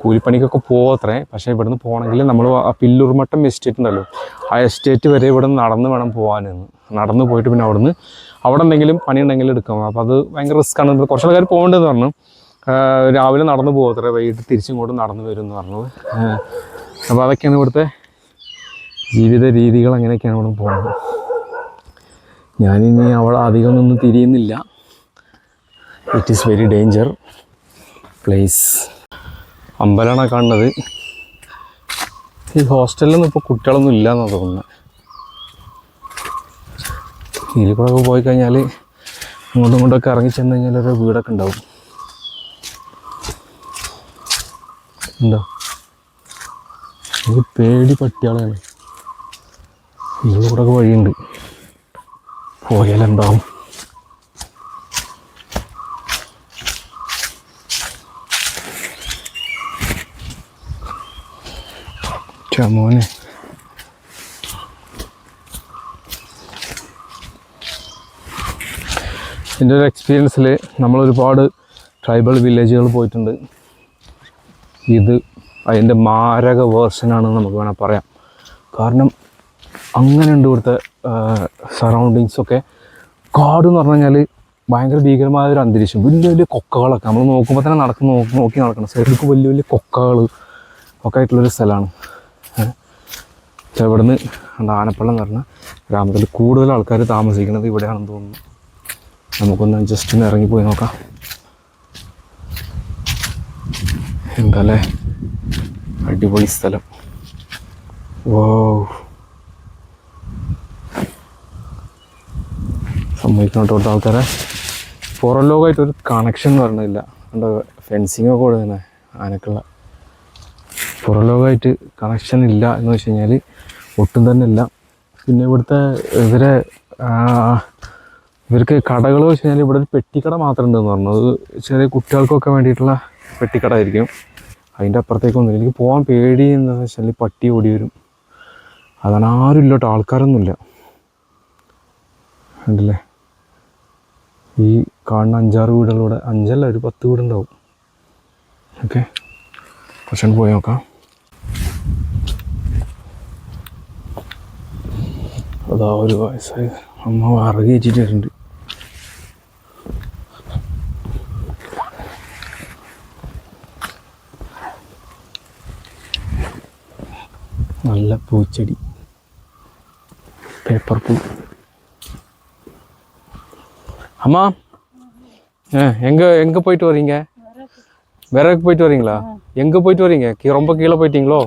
കൂലിപ്പണിക്കൊക്കെ പോകത്രേ, പക്ഷേ ഇവിടുന്ന് പോകണമെങ്കിൽ നമ്മൾ ആ പില്ലൂർമട്ടം എസ്റ്റേറ്റ് ഉണ്ടല്ലോ, ആ എസ്റ്റേറ്റ് വരെ ഇവിടെ നിന്ന് നടന്ന് വേണം പോകാനെന്ന്. നടന്ന് പോയിട്ട് പിന്നെ അവിടെ എന്തെങ്കിലും പണി ഉണ്ടെങ്കിൽ എടുക്കാം. അപ്പോൾ അത് ഭയങ്കര റിസ്ക്കാണ്. കുറച്ച് ആൾക്കാർ പോകേണ്ടതെന്ന് പറഞ്ഞു. രാവിലെ നടന്ന് പോകത്രേ, വൈകിട്ട് തിരിച്ചിങ്ങോട്ട് നടന്ന് വരും എന്ന് പറഞ്ഞത്. അപ്പോൾ അതൊക്കെയാണ് ഇവിടുത്തെ ജീവിത രീതികൾ, അങ്ങനെയൊക്കെയാണ് ഇവിടെ പോകുന്നത്. ഞാനിനി അവിടെ അധികമൊന്നും തിരിയുന്നില്ല. It is very danger place. അമ്പലമാണ് കാണുന്നത്. ഈ ഹോസ്റ്റലിലൊന്നും ഇപ്പോൾ കുട്ടികളൊന്നും ഇല്ല എന്നാണ് തോന്നുന്നത്. ഇതിൽ കൂടെ ഒക്കെ പോയി കഴിഞ്ഞാൽ അങ്ങോട്ടും ഇങ്ങോട്ടൊക്കെ ഇറങ്ങി ചെന്ന് കഴിഞ്ഞാൽ ഒരു വീടൊക്കെ ഉണ്ടാവും. ഉണ്ടോ? ഇത് പേടി പട്ടിയാളാണ്. ഇതിൽ കൂടെ ഒക്കെ വഴിയുണ്ട്, പോയാലെന്താവും. മോനെ, എൻ്റെ ഒരു എക്സ്പീരിയൻസിൽ നമ്മളൊരുപാട് ട്രൈബൽ വില്ലേജുകൾ പോയിട്ടുണ്ട്. ഇത് അതിൻ്റെ മാരക വേർഷനാണെന്ന് നമുക്ക് വേണമെങ്കിൽ പറയാം. കാരണം അങ്ങനെയുണ്ട് ഇവിടുത്തെ സറൗണ്ടിങ്സൊക്കെ. കാട് എന്ന് പറഞ്ഞു കഴിഞ്ഞാൽ ഭയങ്കര ഭീകരമായ ഒരു അന്തരീക്ഷം. വലിയ വലിയ കൊക്കകളൊക്കെ നമ്മൾ നോക്കുമ്പോൾ തന്നെ നോക്കി നടക്കണം. സൈഡിലേക്ക് വലിയ വലിയ കൊക്കകൾ ഒക്കെ ആയിട്ടുള്ളൊരു സ്ഥലമാണ്. ഇവിടുന്ന് ആനപ്പള്ളം എന്ന് പറഞ്ഞ ഗ്രാമത്തിൽ കൂടുതൽ ആൾക്കാർ താമസിക്കുന്നത് ഇവിടെയാണെന്ന് തോന്നുന്നു. നമുക്കൊന്ന് ജസ്റ്റ് ഒന്ന് ഇറങ്ങിപ്പോയി നോക്കാം. എന്താല്ലേ അടിപൊളി സ്ഥലം. ഓ, സമ്മതിക്കണം കേട്ടോ ആൾക്കാരെ. പുറം ലോകമായിട്ടൊരു കണക്ഷൻ എന്ന് പറഞ്ഞില്ല. എന്താ ഫെൻസിങ്ങൊക്കെ കൂടെ തന്നെ ആനക്കുള്ള പുറം ലോകമായിട്ട് കണക്ഷൻ ഇല്ല എന്ന് വെച്ച് കഴിഞ്ഞാൽ ഒട്ടും തന്നെ ഇല്ല. പിന്നെ ഇവിടുത്തെ ഇവർക്ക് കടകൾ വെച്ച് കഴിഞ്ഞാൽ ഇവിടെ ഒരു പെട്ടിക്കട മാത്രം ഉണ്ടെന്ന് പറഞ്ഞു. അത് ചെറിയ കുട്ടികൾക്കൊക്കെ വേണ്ടിയിട്ടുള്ള പെട്ടിക്കട ആയിരിക്കും. അതിൻ്റെ അപ്പുറത്തേക്കൊന്നുമില്ല. എനിക്ക് പോകാൻ പേടി എന്താണെന്ന് വെച്ചാൽ പട്ടി ഓടി വരും. അതാണ്. ആരും ഇല്ല കേട്ടോ, ആൾക്കാരൊന്നുമില്ല. ഉണ്ടല്ലേ, ഈ കാണുന്ന 5-6 വീടുകളിലൂടെ, 5 അല്ല ഒരു 10 വീടുണ്ടാവും. ഓക്കെ, കുറച്ചുകൊണ്ട് പോയി നോക്കാം. അതാ ഒരു വയസ്സായി അമ്മ വിറക് കയറ്റിട്ട് വരുന്നുണ്ട്. നല്ല പൂച്ചെടി, പേപ്പർ പൂ. அம்மா எங்கே போயிட்டு வரீங்க? விறகு போயிட்டு வரீங்களா? எங்கே போயிட்டு வரீங்க? ரொம்ப கீழே போயிட்டீங்களோ?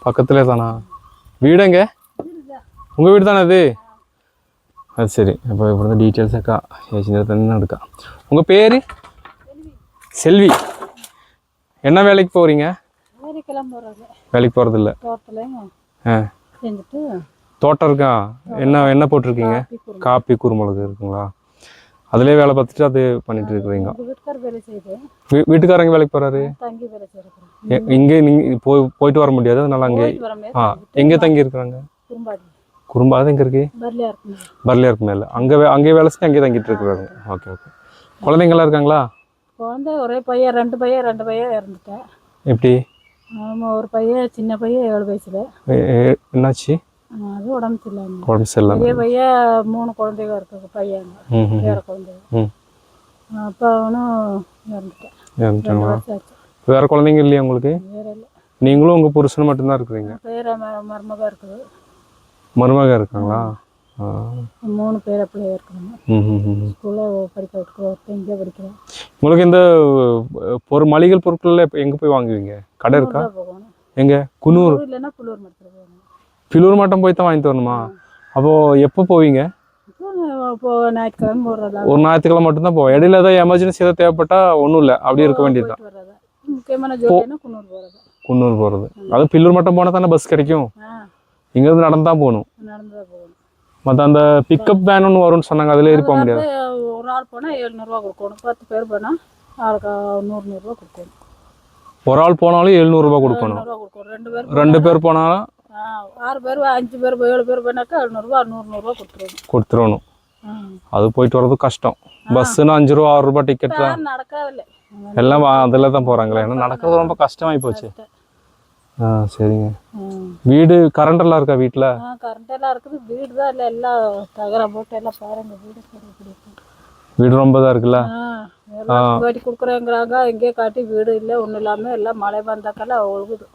பக்கத்துலேயே தானா? வீடு எங்கே? உங்கள் வீடு தானே அது? அது சரி. അപ്പോൾ ഇവിടുന്ന് ഡീറ്റെയിൽസൊക്കെ ചേച്ചിൻ്റെ തന്നെ എടുക്കാം. உங்கள் பேர்? செல்வி. என்ன வேலைக்கு போகிறீங்க? வேலைக்கு போகிறதில்ல. தோட்டம் இருக்கா? என்ன போட்டிருக்கீங்க? காப்பி குருமிளகு இருக்குங்களா? அதிலே வேலை பார்த்துட்டு அது பண்ணிட்டு இருக்கிறீங்க. எங்கள் வீட்டுக்கார் வேலை செய்யுது, வீட்டுக்காரங்க வேலைக்கு போகிறாரு? தங்கி வேலை செய்யறேன். இங்கே நீங்கள் போயிட்டு வர முடியாது, அதனால அங்கே எங்கே தங்கி இருக்கிறாங்க? குறும்பாடி. குறும்பா அது எங்கே இருக்கு? பர்லியா இருக்குங்க. பர்லியா இருக்கு மேலே. அங்கே வேலை செஞ்சு அங்கேயே தங்கிட்டு இருக்கிறாங்க. Okay okay. குழந்தைங்களாம் இருக்காங்களா? குழந்தை ஒரே பையன், ரெண்டு பையன் இறந்துட்டேன். எப்படி? ஆமாம், ஒரு பையன், சின்ன பையன் 7 வயசுல. என்னாச்சு? அது உடம்பு சரியில்லை. உடம்பு சரியில்லை. பெரிய பையன் 3 குழந்தைங்க இருக்கு, பையன் வேற குழந்தைங்க. அப்போ அவனும் இறந்துட்டேன். இறந்துட்டாங்களா? வேற குழந்தைங்க இல்லையா உங்களுக்கு? வேற இல்லை. நீங்களும் உங்கள் புருஷன் மட்டும்தான் இருக்கிறீங்க? பேர மருமகா இருக்குது. மருமகா இருக்காங்களா? 3 பேர் அப்படியே இருக்காங்க. ஸ்கூலில் படிக்க விட்டுருக்கோம், இங்கே படிக்கிறேன். உங்களுக்கு இந்த மளிகை பொருட்கள் எங்கே போய் வாங்குவீங்க? கடை இருக்கா? போகணும். எங்கே? குன்னூர் இல்லைன்னா புல்லூர் மரத்தில் போகணும். பில்லூர் மட்டும் போய் தான் வாங்கிட்டு வரணுமா? அப்போது எப்போ போவீங்க? இப்போ ஞாயிற்றுக்கிழமை போடுறதா? ஒரு ஞாயிற்றுக்கிழமை மட்டும்தான் போவோம். இடையில ஏதாவது எமர்ஜென்சி ஏதாவது தேவைப்பட்டால் ஒன்றும் இல்லை, அப்படி இருக்க வேண்டியது தான். முக்கியமான ஜோலினா குன்னூர் போகிறது. குன்னூர் போகிறது. அது பில்லூர் மட்டும் போனால் தானே பஸ் கிடைக்கும்? இங்கேருந்து நடந்து தான் போகணும். நடந்து தான் போகணும். மற்ற அந்த பிக்கப் வேன் ஒன்று வரும்னு சொன்னாங்க, அதில் ஏறி போக முடியாது. ஒரு ஆள் போனால் 700 கொடுக்கணும். 10 பேர் போனால் ஆளுக்கு 100 கொடுக்கணும். ஒரு ஆள் போனாலும் 700 கொடுக்கணும். 2 பேர் போனாலும் 6 பேர் 5 பேர் 7 பேர் போனாக்கா 700 100 கொடுத்துடணும். அது போயிட்டு வர்றது கஷ்டம். பஸ்ஸுன்னு 5 ரூபா 6 ரூபாய் டிக்கெட் தான். நடக்காதில்லை எல்லாம் அதில் தான் போகிறாங்களே. ஏன்னா நடக்கிறது ரொம்ப கஷ்டமாகி போச்சு. சரிங்க. வீடு கரண்ட் எல்லாம் இருக்கா வீட்டில்? கரண்ட் எல்லாம் இருக்குது. வீடு தான் இல்லை, எல்லாம் தகரம் போட்டு எல்லாம் பாருங்க. வீடு ரொம்ப தான் இருக்குல்ல. காட்டி கொடுக்குறேங்கிறாங்க, எங்கேயே காட்டி வீடு இல்லை, ஒன்றும் இல்லாமல் எல்லாம் மழை வந்தாக்கெல்லாம் ஒழுகுது.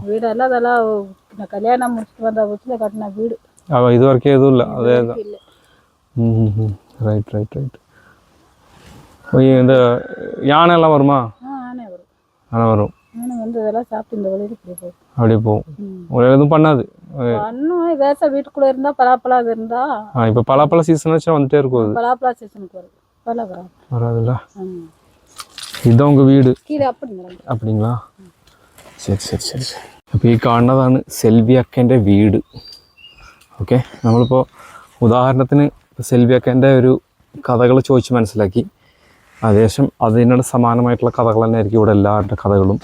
வீடெல்லாம் அதெல்லாம் நான் கல்யாணம் முடிச்சுட்டு வந்த வீட்டில் கட்டின வீடு. இது வரைக்கும் எதுவும் இல்லை. அதே தான். Right right right. இந்த யானை எல்லாம் வருமா? ஆனை வரும். யானை வரும். யானை வந்து இதெல்லாம் சாப்பிட்டு இந்த வழியில் இப்படி போகும். அப்படியே போகும். ஒரு எதுவும் பண்ணாது. இன்னும் ஏதாச்சும் வீட்டுக்குள்ளே இருந்தால் பலாப்பழம் இருந்தா. இப்போ பலாப்பழ சீசன் வச்சு வந்துட்டே இருக்கும். பலாப்பழ சீசனுக்கு வரும். பழம் வராது. வராதுல்ல. இதுதான் உங்கள் வீடு? கீழே அப்படிங்களா? அப்படிங்களா? ശരി ശരി ശരി. അപ്പോൾ ഈ കാണുന്നതാണ് സെൽവി അക്കേൻ്റെ വീട്. ഓക്കെ, നമ്മളിപ്പോൾ ഉദാഹരണത്തിന് സെൽവി അക്കേൻ്റെ ഒരു കഥകൾ ചോദിച്ച് മനസ്സിലാക്കി. ഏകദേശം അതിനോട് സമാനമായിട്ടുള്ള കഥകൾ തന്നെ ആയിരിക്കും ഇവിടെ എല്ലാവരുടെ കഥകളും.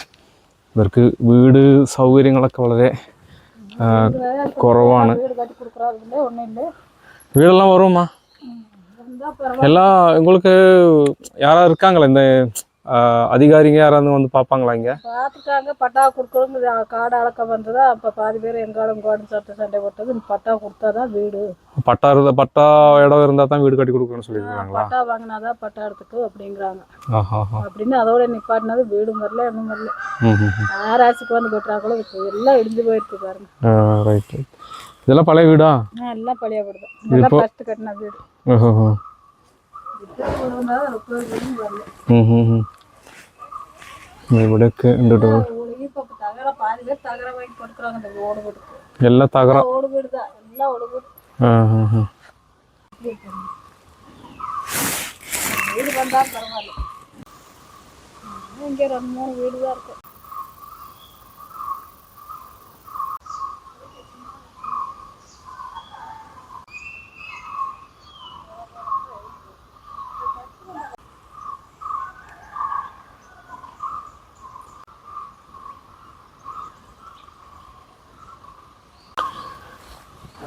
ഇവർക്ക് വീട് സൗകര്യങ്ങളൊക്കെ വളരെ കുറവാണ്. வீடெல்லாம் வருமா? எல்லாம் உங்களுக்கு யாராவது இருக்காங்களா? இந்த அதிகாரிங்க யாராவது வந்து பார்ப்பாங்களா? இங்கே பார்த்துட்டாங்க. பட்டா கொடுக்குறவங்க காடு அளக்க வந்ததா. அப்போ பாதி பேர் எங்காலும் சண்டை போட்டது. பட்டா கொடுத்தாதான் வீடு. பட்டா இடம் இருந்தால் தான் வீடு கட்டி கொடுக்கணும்னு சொல்லியிருக்காங்களா? பட்டா வாங்கினாதான் பட்டா எடுத்துக்கு அப்படிங்கிறாங்க. அப்படின்னு அதோட நிப்பாட்டினது. வீடும் வரல, ஒன்றும் வரல. ஆராய்ச்சிக்கு வந்து கட்டுறாங்களோ எல்லாம் இடிஞ்சு போயிருக்கு பாருங்க. Right right. இதெல்லாம் பழைய வீடா? எல்லாம் பழைய வீடு தான். இதெல்லாம் ஃபர்ஸ்ட் கட்டின வீடு. ഇവിടെയൊക്കെ ഉണ്ട് കേട്ടോ. എല്ലാം തകരം. வீடு வந்தா பரவாயில்ல. இங்கே 2-3 வீடு தான் இருக்கு.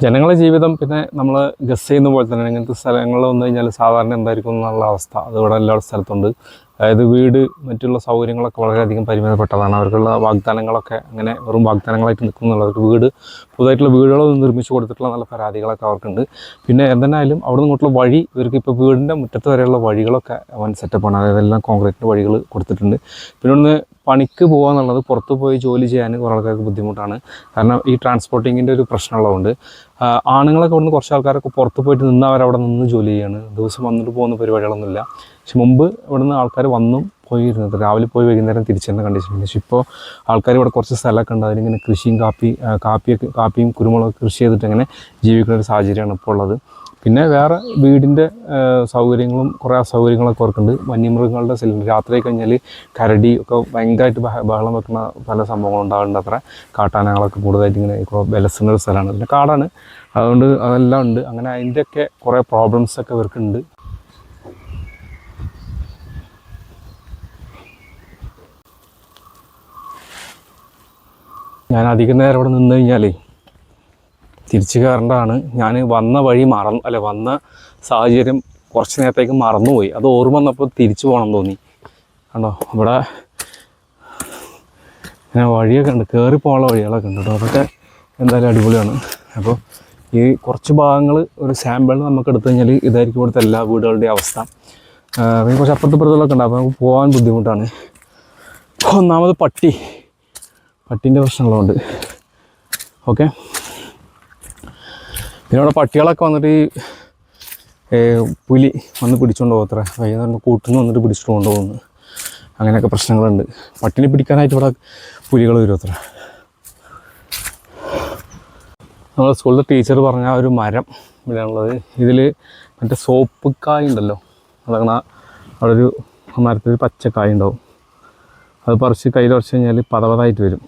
ജനങ്ങളുടെ ജീവിതം പിന്നെ നമ്മൾ ഗസ് ചെയ്യുന്ന പോലെ തന്നെ ഇങ്ങനത്തെ സ്ഥലങ്ങളിൽ വന്നു കഴിഞ്ഞാൽ സാധാരണ എന്തായിരിക്കും എന്നുള്ള അവസ്ഥ അതിവിടെ എല്ലാ സ്ഥലത്തുണ്ട്. അതായത് വീട് മറ്റുള്ള സൗകര്യങ്ങളൊക്കെ വളരെയധികം പരിമിതപ്പെട്ടതാണ്. അവർക്കുള്ള വാഗ്ദാനങ്ങളൊക്കെ അങ്ങനെ വെറും വാഗ്ദാനങ്ങളായിട്ട് നിൽക്കുന്നുള്ളവർക്ക് വീട് പുതുതായിട്ടുള്ള വീടുകൾ നിർമ്മിച്ചു കൊടുത്തിട്ടുള്ള നല്ല പരാതികളൊക്കെ അവർക്കുണ്ട്. പിന്നെ എന്തെന്നായാലും അവിടെ നിങ്ങോട്ടുള്ള വഴി ഇവർക്ക് ഇപ്പോൾ വീടിൻ്റെ മുറ്റത്ത് വരെയുള്ള വഴികളൊക്കെ വൻ സെറ്റപ്പാണ്. അതായത് എല്ലാം കോൺക്രീറ്റിൻ്റെ വഴികൾ കൊടുത്തിട്ടുണ്ട്. പിന്നെ ഒന്ന് പണിക്ക് പോകുക എന്നുള്ളത് പുറത്ത് പോയി ജോലി ചെയ്യാൻ കുറേ ആൾക്കാർക്ക് ബുദ്ധിമുട്ടാണ്. കാരണം ഈ ട്രാൻസ്പോർട്ടിങ്ങിൻ്റെ ഒരു പ്രശ്നമുള്ളതുകൊണ്ട് ആണുങ്ങളൊക്കെ ഇവിടുന്ന് കുറച്ച് ആൾക്കാരൊക്കെ പുറത്ത് പോയിട്ട് നിന്ന് അവരവിടെ നിന്ന് ജോലി ചെയ്യാണ്. ദിവസം വന്നിട്ട് പോകുന്ന പരിപാടികളൊന്നുമില്ല. പക്ഷെ മുമ്പ് ഇവിടുന്ന് ആൾക്കാർ വന്നും പോയിരുന്നത് രാവിലെ പോയി വൈകുന്നേരം തിരിച്ചെന്ന കണ്ടീഷനുണ്ട്. പക്ഷെ ഇപ്പോൾ ആൾക്കാർ ഇവിടെ കുറച്ച് സ്ഥലമൊക്കെ ഉണ്ട്. അതിലിങ്ങനെ കൃഷിയും കാപ്പിയും കുരുമുളക് കൃഷി ചെയ്തിട്ട് അങ്ങനെ ജീവിക്കുന്ന ഒരു സാഹചര്യമാണ് ഇപ്പോൾ ഉള്ളത്. പിന്നെ വേറെ വീടിൻ്റെ സൗകര്യങ്ങളും കുറേ അസൗകര്യങ്ങളൊക്കെ ഓർക്കുന്നുണ്ട്. വന്യമൃഗങ്ങളുടെ ശല്യം രാത്രി കഴിഞ്ഞാൽ കരടി ഒക്കെ ഭയങ്കരമായിട്ട് ബഹളം വെക്കുന്ന പല സംഭവങ്ങളും ഉണ്ടാകുന്നുണ്ട്. അത്ര കാട്ടാനകളൊക്കെ കൂടുതലായിട്ട് ഇങ്ങനെ വിലസുന്ന ഒരു സ്ഥലമാണ്. പിന്നെ കാടാണ്, അതുകൊണ്ട് അതെല്ലാം ഉണ്ട്. അങ്ങനെ അതിൻ്റെയൊക്കെ കുറേ പ്രോബ്ലംസൊക്കെ ഇവർക്കുണ്ട്. ഞാൻ അധികം നേരം ഇവിടെ നിന്ന് കഴിഞ്ഞാലേ തിരിച്ചു കയറേണ്ടതാണ്. ഞാൻ വന്ന വഴി വന്ന സാഹചര്യം കുറച്ച് നേരത്തേക്ക് മറന്നുപോയി. അത് ഓർമ്മ വന്നപ്പോൾ തിരിച്ചു പോകണം തോന്നി. കണ്ടോ ഇവിടെ ഇങ്ങനെ വഴിയൊക്കെ ഉണ്ട്, കയറി പോകാനുള്ള വഴികളൊക്കെ ഉണ്ട് കേട്ടോ. അതൊക്കെ എന്തായാലും അടിപൊളിയാണ്. അപ്പോൾ ഈ കുറച്ച് ഭാഗങ്ങൾ ഒരു സാമ്പിൾ നമുക്ക് എടുത്തു കഴിഞ്ഞാൽ ഇതായിരിക്കും ഇവിടുത്തെ എല്ലാ വീടുകളുടെയും അവസ്ഥ. പിന്നെ കുറച്ച് അപ്പുറത്തുള്ളതൊക്കെ ഉണ്ട്, അപ്പോൾ നമുക്ക് പോകാൻ ബുദ്ധിമുട്ടാണ്. ഒന്നാമത് പട്ടീൻ്റെ പ്രശ്നങ്ങളുണ്ട്. ഓക്കെ, പിന്നെ ഇവിടെ പട്ടികളൊക്കെ വന്നിട്ട് ഈ പുലി വന്ന് പിടിച്ചുകൊണ്ട് പോകത്ര, വൈകുന്നേരം കൂട്ടുന്നു വന്നിട്ട് പിടിച്ചിട്ട് കൊണ്ടുപോകുന്നു. അങ്ങനെയൊക്കെ പ്രശ്നങ്ങളുണ്ട്. പട്ടിനെ പിടിക്കാനായിട്ട് ഇവിടെ പുലികൾ വരും അത്ര. നമ്മൾ സ്കൂളിലെ ടീച്ചർ പറഞ്ഞ ഒരു മരം ഇവിടെയാണുള്ളത്. ഇതിൽ മറ്റേ സോപ്പ് കായ ഉണ്ടല്ലോ, അതങ്ങനെ അവിടെ ഒരു മരത്തിൽ പച്ചക്കായ ഉണ്ടാവും. അത് പറിച്ച് കയ്യിൽ പറിച്ച് കഴിഞ്ഞാൽ പതപതായിട്ട് വരും.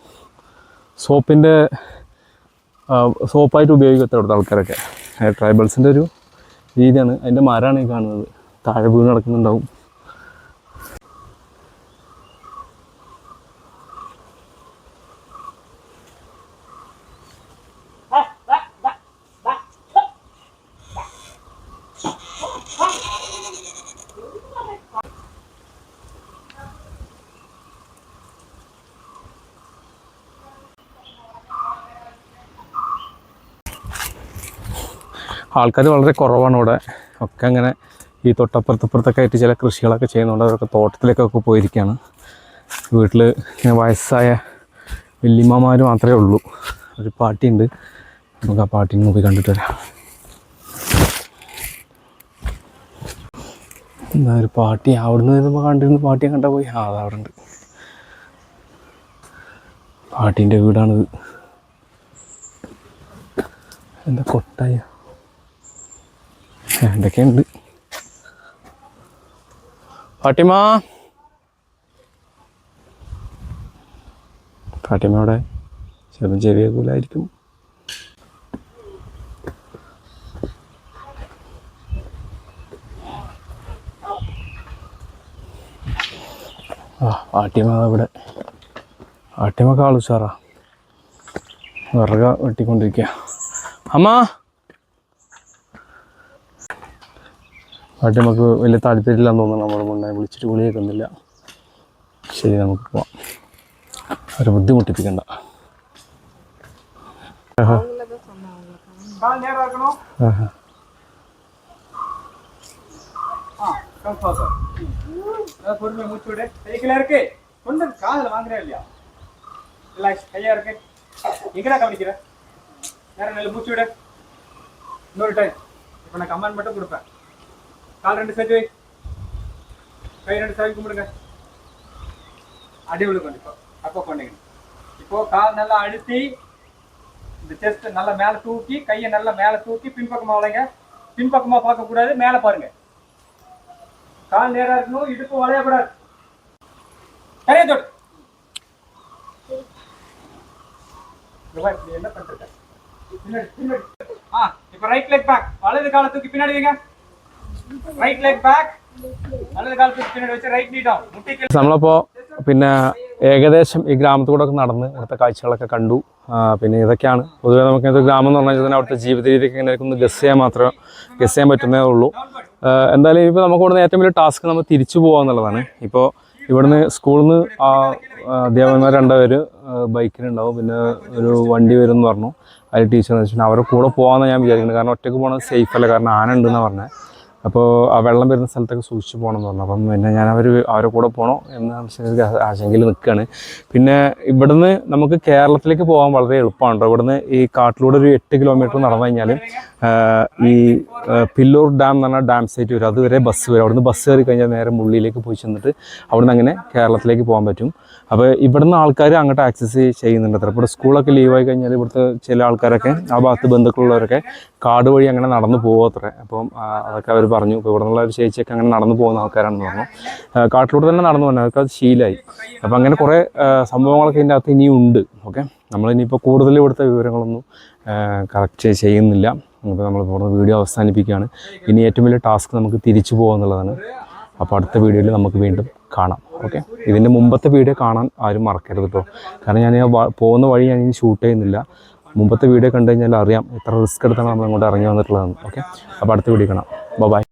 സോപ്പായിട്ട് ഉപയോഗിക്കത്തെ ഇവിടുത്തെ ആൾക്കാരൊക്കെ. ട്രൈബൽസിൻ്റെ ഒരു രീതിയാണ്. അതിൻ്റെ മരമാണ് ഈ കാണുന്നത്. താഴെ വീണ് കിടക്കുന്നുണ്ടാവും. ആൾക്കാർ വളരെ കുറവാണ് ഇവിടെ. ഒക്കെ അങ്ങനെ ഈ തൊട്ടപ്പുറത്തപ്പുറത്തൊക്കെ ആയിട്ട് ചില കൃഷികളൊക്കെ ചെയ്യുന്നുണ്ട്. അവരൊക്കെ തോട്ടത്തിലേക്കൊക്കെ പോയിരിക്കുകയാണ്. വീട്ടിൽ ഇങ്ങനെ വയസ്സായ വല്യമ്മമാർ മാത്രമേ ഉള്ളൂ. ഒരു പാട്ടിയുണ്ട്, നമുക്ക് ആ പാട്ടിന് പോയി കണ്ടിട്ട് വരാം. എന്താ ഒരു പാട്ടി അവിടുന്ന് വരുമ്പോൾ കണ്ടിരുന്നു, പാട്ടിയെ കണ്ടാൽ പോയി. അതവിടെ ഉണ്ട്, പാട്ടീൻ്റെ വീടാണിത്. എന്താ കൊട്ടായ എന്തൊക്കെയുണ്ട്. ഫാട്ടിമയുടെ ചിലപ്പോൾ ചെറിയ കൂലായിരിക്കും. ഫാട്ടിമ ഇവിടെ, ഫാട്ടിമ കാളുസാറാ വിറക വെട്ടിക്കൊണ്ടിരിക്കുക. അമ്മ പാട്ടി നമുക്ക് വലിയ താല്പര്യമില്ലാന്ന് തോന്നുന്നു. നമ്മൾ മുന്നേ വിളിച്ചിട്ട് വിളി കേൾക്കുന്നില്ല. ശരി, നമുക്ക് പോവാം. അവരെ ബുദ്ധിമുട്ടിപ്പിക്കണ്ട. கமெண்ட் மட்டும் கொடுப்பேன். கால் 2 சேர்த்து வை, கை 2 சாவி கும்பிடுங்க. அடி விழுக்கும். அப்போ கொண்டீங்க. இப்போ கால் நல்லா அழுத்தி இந்த செஸ்ட் நல்லா மேலே தூக்கி, கையை நல்லா மேலே தூக்கி பின்பக்கமாக வளைங்க. பின்பக்கமாக பார்க்கக்கூடாது, மேலே பாருங்க. கால் நேராக இருக்கணும், இடுப்பு வளையக்கூடாது. கையை தொட்டு என்ன பண்றது? பின்னாடி. இப்போ ரைட் லெக் பேக், வலது காலை தூக்கி பின்னாடி வைங்க. റൈറ്റ് ലെഗ് ബാക്ക്, വലത് കാൽ തൂക്കി പിന്നാടി വെച്ച് റൈറ്റ് നീ ഡൗൺ. നമ്മളപ്പോൾ പിന്നെ ഏകദേശം ഈ ഗ്രാമത്തിലൂടെ ഒക്കെ നടന്ന് ഇവിടുത്തെ കാഴ്ചകളൊക്കെ കണ്ടു. പിന്നെ ഇതൊക്കെയാണ് പൊതുവേ നമുക്ക് ഒരു ഗ്രാമം എന്ന് പറഞ്ഞാൽ തന്നെ അവിടുത്തെ ജീവിത രീതിയൊക്കെ എങ്ങനെ ഒന്ന് ഗസ് ചെയ്യാൻ പറ്റുന്നതേ ഉള്ളൂ. എന്തായാലും ഇപ്പോൾ നമുക്ക് ഇവിടുന്ന് ഏറ്റവും വലിയ ടാസ്ക് നമ്മൾ തിരിച്ചു പോകുക എന്നുള്ളതാണ്. ഇപ്പോൾ ഇവിടുന്ന് സ്കൂളിൽ നിന്ന് അധ്യാപകന്മാർ 2 പേര് ബൈക്കിനുണ്ടാവും, പിന്നെ ഒരു വണ്ടി വരും എന്ന് പറഞ്ഞു. അതിൽ ടീച്ചർ എന്ന് വെച്ചിട്ടുണ്ടെങ്കിൽ അവരുടെ കൂടെ പോകാമെന്ന് ഞാൻ വിചാരിക്കുന്നത്. കാരണം ഒറ്റയ്ക്ക് പോകുന്നത് സേഫ് അല്ല, കാരണം ആന ഉണ്ടെന്നാണ് പറഞ്ഞത്. അപ്പോൾ ആ വെള്ളം വരുന്ന സ്ഥലത്തൊക്കെ സൂക്ഷിച്ച് പോകണം എന്ന് പറഞ്ഞു. അപ്പം പിന്നെ ഞാൻ അവരുടെ കൂടെ പോകണോ എന്ന ആശങ്കയിൽ നിൽക്കുകയാണ്. പിന്നെ ഇവിടുന്ന് നമുക്ക് കേരളത്തിലേക്ക് പോകാൻ വളരെ എളുപ്പമാണ്. ഇവിടുന്ന് ഈ കാട്ടിലൂടെ ഒരു 8 കിലോമീറ്റർ നടന്നു കഴിഞ്ഞാൽ ഈ പില്ലൂർ ഡാം എന്ന് പറഞ്ഞാൽ ഡാം സൈറ്റ് വരും. അതുവരെ ബസ് വരും. അവിടുന്ന് ബസ് കയറി കഴിഞ്ഞാൽ നേരെ മുള്ളിയിലേക്ക് പോയി ചെന്നിട്ട് അവിടുന്ന് അങ്ങനെ കേരളത്തിലേക്ക് പോകാൻ പറ്റും. അപ്പോൾ ഇവിടുന്ന് ആൾക്കാർ അങ്ങോട്ട് ആക്സസ് ചെയ്യുന്നുണ്ട് അത്ര. ഇപ്പോൾ സ്കൂളൊക്കെ ലീവായി കഴിഞ്ഞാൽ ഇവിടുത്തെ ചില ആൾക്കാരൊക്കെ ആ ഭാഗത്ത് ബന്ധുക്കളുള്ളവരൊക്കെ കാട് വഴി അങ്ങനെ നടന്നു പോകുമത്രേ. അപ്പം അതൊക്കെ അവർ പറഞ്ഞു. ഇപ്പോൾ ഇവിടെ നിന്നുള്ള ഒരു ചേച്ചിയൊക്കെ അങ്ങനെ നടന്നു പോകുന്ന ആൾക്കാരാണെന്ന് പറഞ്ഞു. കാട്ടിലൂടെ തന്നെ നടന്നു പോകുന്നത്, അവർക്ക് അത് ശീലമായി. അപ്പോൾ അങ്ങനെ കുറേ സംഭവങ്ങളൊക്കെ ഇതിൻ്റെ അകത്ത് ഇനിയും ഉണ്ട്. ഓക്കെ, നമ്മളിനിയിപ്പോൾ കൂടുതൽ ഇവിടുത്തെ വിവരങ്ങളൊന്നും കറക്റ്റ് ചെയ്യുന്നില്ല. അപ്പോൾ നമ്മളിപ്പോൾ ഇവിടെ വീഡിയോ അവസാനിപ്പിക്കുകയാണ്. ഇനി ഏറ്റവും വലിയ ടാസ്ക് നമുക്ക് തിരിച്ചു പോകുക എന്നുള്ളതാണ്. അപ്പോൾ അടുത്ത വീഡിയോയിൽ നമുക്ക് വീണ്ടും കാണാം. ഓക്കെ, ഇതിൻ്റെ മുമ്പത്തെ വീഡിയോ കാണാൻ ആരും മറക്കരുത് കേട്ടോ. കാരണം ഞാൻ പോകുന്ന വഴി ഞാൻ ഇനി ഷൂട്ട് ചെയ്യുന്നില്ല. മുമ്പത്തെ വീഡിയോ കണ്ടു കഴിഞ്ഞാൽ അറിയാം എത്ര റിസ്ക് എടുത്താണ് നമ്മൾ അങ്ങോട്ട് ഇറങ്ങി വന്നിട്ടുള്ളതെന്ന്. ഓക്കെ, അപ്പോൾ അടുത്ത വീഡിയോ കാണാം. ബൈ.